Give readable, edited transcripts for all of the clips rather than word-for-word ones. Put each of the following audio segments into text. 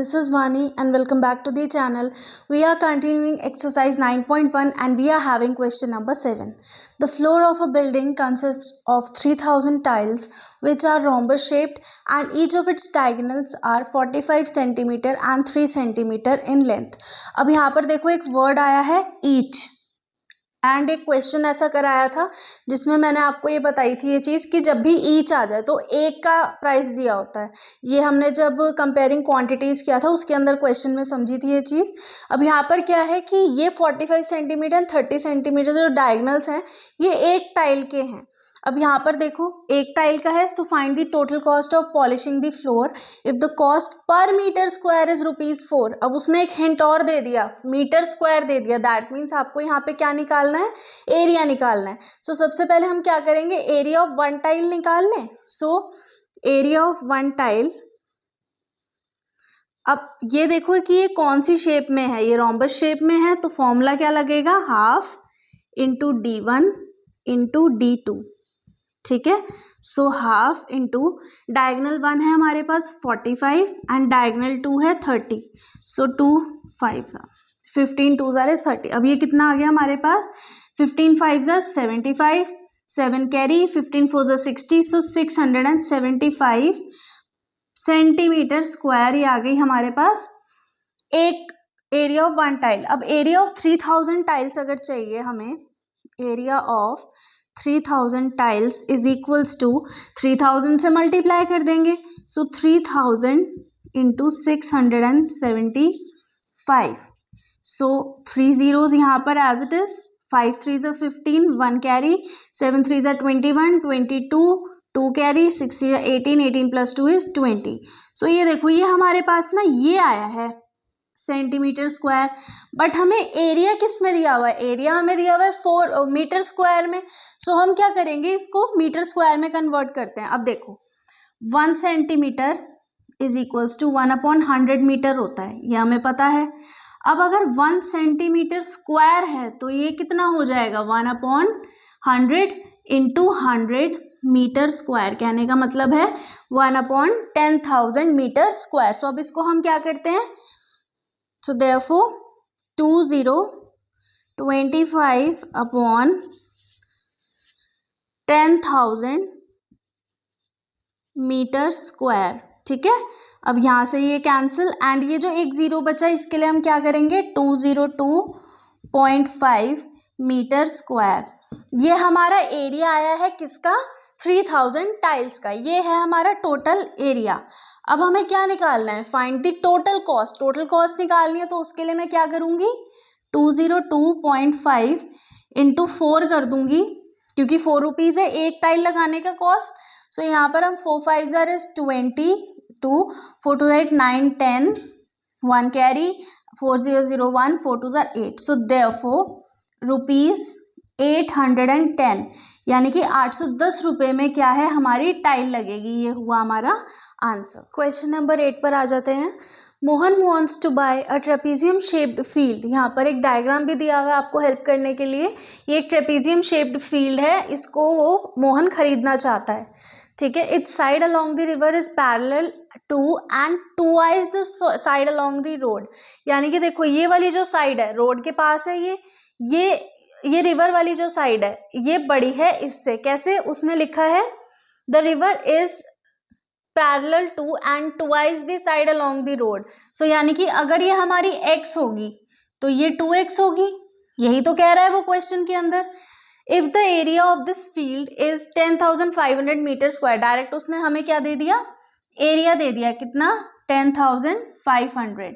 this is Vani and welcome back to the channel. We are continuing exercise 9.1 and we are having question number 7. The floor of a building consists of 3000 tiles which are rhombus shaped and each of its diagonals are 45 cm and 3 cm in length. अब यहाँ पर देखो एक word आया है each and एक question ऐसा कराया था जिसमें मैंने आपको ये बताई थी ये चीज़ कि जब भी ईच आ जाए तो एक का प्राइस दिया होता है। ये हमने जब कंपेयरिंग क्वांटिटीज़ किया था उसके अंदर क्वेश्चन में समझी थी ये चीज़। अब यहाँ पर क्या है कि ये 45 सेंटीमीटर एंड 30 सेंटीमीटर जो डायगनल्स हैं ये एक टाइल के हैं। अब यहाँ पर देखो एक टाइल का है, so find the total cost of polishing the floor if the cost per metre square is ₹4। अब उसने एक हिंट और दे दिया, मीटर स्क्वायर दे दिया, दैट मीन्स आपको यहाँ पे क्या निकालना है, एरिया निकालना है। सो सबसे पहले हम क्या करेंगे, एरिया ऑफ वन टाइल निकाल लें। So area of one tile, अब ये देखो कि ये कौन सी शेप में है, ये रोम्बस शेप में है, तो फॉर्मूला क्या लगेगा, half into D1 into D2। ठीक है, सो हाफ इंटू डायगनल 1 है हमारे पास 45 एंड डायगनल 2 है 30। So 2 5 15 2 is 30। अब ये कितना आ गया हमारे पास, 15 5 75, 7 कैरी, 15 4 60, सो 675 सेंटीमीटर स्क्वायर ये आ गई हमारे पास एक एरिया ऑफ वन टाइल। अब एरिया ऑफ 3000 टाइल्स अगर चाहिए हमें, area of 3000 tiles is equals to 3000 से मल्टीप्लाई कर देंगे। सो 3000 इंटू 675। सो 3 zeros यहाँ पर as it is, 5 3 15, 1 carry, 7 3 21, 22, 2 carry, 6 18, 18 plus 2 is 20। So ये देखो ये हमारे पास ना ये आया है सेंटीमीटर स्क्वायर, बट हमें एरिया किस में दिया हुआ है, एरिया हमें दिया हुआ है 4 मीटर स्क्वायर में। सो हम क्या करेंगे, इसको मीटर स्क्वायर में कन्वर्ट करते हैं। अब देखो 1 centimetre is equals to 1/100 metre होता है, ये हमें पता है। अब अगर 1 सेंटीमीटर स्क्वायर है तो ये कितना हो जाएगा, 1/100 इंटू 100 मीटर स्क्वायर, कहने का मतलब है 1/10,000 मीटर स्क्वायर। सो अब इसको हम क्या करते हैं, so therefore 25 upon 10,000 metre square. ठीक है, अब यहाँ से ये कैंसिल एंड ये जो एक जीरो बचा इसके लिए हम क्या करेंगे, 202.5 मीटर स्क्वायर। ये हमारा एरिया आया है किसका, 3000 टाइल्स का, ये है हमारा टोटल एरिया। अब हमें क्या निकालना है, find the total cost. Total cost निकालनी है तो उसके लिए मैं क्या करूँगी, 202.5 इंटू 4 कर दूंगी, क्योंकि 4 रुपीज़ है एक टाइल लगाने का कॉस्ट। सो यहाँ पर हम 4 5 इज 22, 4 2 9 10, 1 कैरी, 4 0 0 1, 4 2 8। सो देयरफॉर ₹810, यानी कि 810 रुपये में क्या है, हमारी टाइल लगेगी। ये हुआ हमारा आंसर। क्वेश्चन नंबर 8 पर आ जाते हैं। Mohan wants to buy a trapezium shaped field. यहाँ पर एक डायग्राम भी दिया हुआ है आपको हेल्प करने के लिए। ये एक ट्रेपीजियम शेप्ड फील्ड है, इसको वो मोहन खरीदना चाहता है। ठीक है, its side along the river is parallel to and twice the side along the road. यानी कि देखो ये वाली जो साइड है रोड के पास है, ये रिवर वाली जो साइड है ये बड़ी है इससे। कैसे, उसने लिखा है the river is parallel to and twice the side along the road. So यानी कि अगर ये हमारी x होगी तो ये 2x होगी, यही तो कह रहा है वो क्वेश्चन के अंदर। If the area of this field is 10,500 metre square, direct उसने हमें क्या दे दिया, एरिया दे दिया, कितना, 10,500।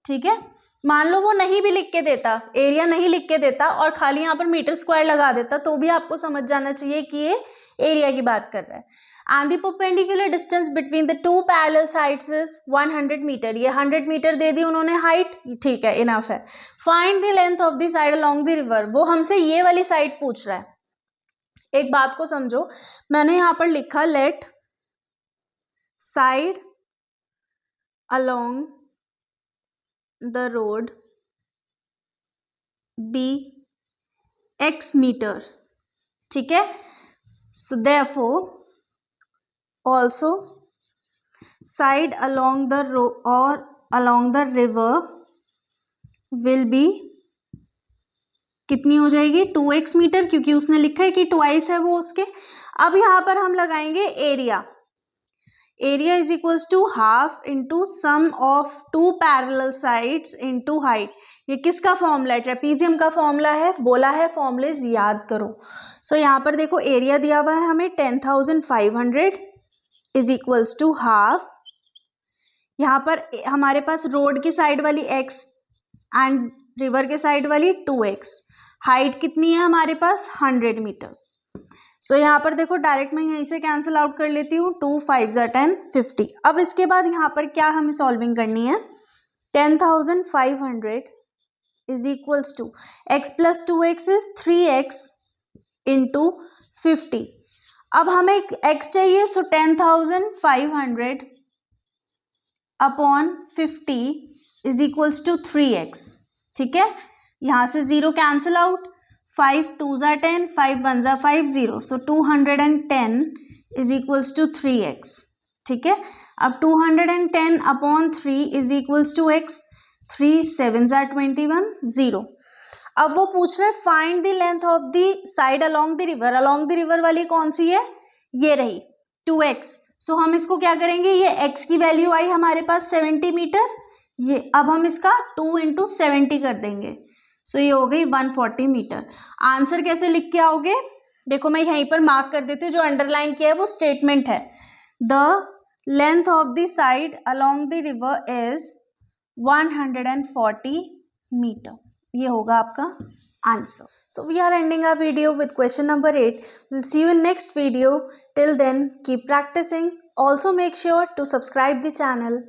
ठीक है, मान लो वो नहीं भी लिख के देता, एरिया नहीं लिख के देता और खाली यहाँ पर मीटर स्क्वायर लगा देता, तो भी आपको समझ जाना चाहिए कि ये एरिया की बात कर रहा है। And the perpendicular distance between the two parallel sides is 100 metre. ये 100 मीटर दे दी उन्होंने हाइट, ठीक है, इनफ है। Find the length of the side along the river, वो हमसे ये वाली साइड पूछ रहा है। एक बात को समझो, मैंने यहाँ पर लिखा let side along the road be x meter। ठीक है, so therefore also side along the road or along the river will be, कितनी हो जाएगी 2x मीटर, क्योंकि उसने लिखा है कि ट्वाइस है वो उसके। अब यहाँ पर हम लगाएंगे area. Area is equals to half into sum of two parallel sides into height. ये किसका फॉर्मूला है? ट्रेपीजियम का फॉर्मूला है। बोला है फॉर्मूलेज याद करो। सो यहाँ पर देखो एरिया दिया हुआ है हमें 10,500 इज इक्वल्स टू हाफ, यहाँ पर हमारे पास रोड की साइड वाली x एंड रिवर के साइड वाली 2x, हाइट कितनी है हमारे पास 100 मीटर। सो यहाँ पर देखो डायरेक्ट मैं यहीं से कैंसिल आउट कर लेती हूँ, 2 5 10 50। अब इसके बाद यहाँ पर क्या हमें सॉल्विंग करनी है, 10,500 is equals to x plus 2x is 3x into 50। अब हमें x चाहिए, so 10,500 upon 50 is equals to 3x। ठीक है, यहाँ से 0 कैंसिल आउट, 5 2 ज़ा 10, 5 1 ज़ा 5 0, सो 210 इज इक्वल्स टू 3x। ठीक है, अब 210 upon 3 is equals to x, 3 7 ज़ा 21 0। अब वो पूछ रहे find the length of the side along the river. Along the river वाली कौन सी है, ये रही 2x। सो हम इसको क्या करेंगे, ये x की वैल्यू आई हमारे पास 70 मीटर, ये अब हम इसका 2 इंटू 70 कर देंगे। सो ये हो गई 140 मीटर। आंसर कैसे लिख के आओगे, देखो मैं यहीं पर मार्क कर देती हूँ, जो अंडरलाइन किया है वो स्टेटमेंट है। The length of the side along the river is 140 metre, ये होगा आपका answer. So we are ending our video with question number 8. We'll see you in next video. Till then, keep practicing. Also make sure to subscribe the channel.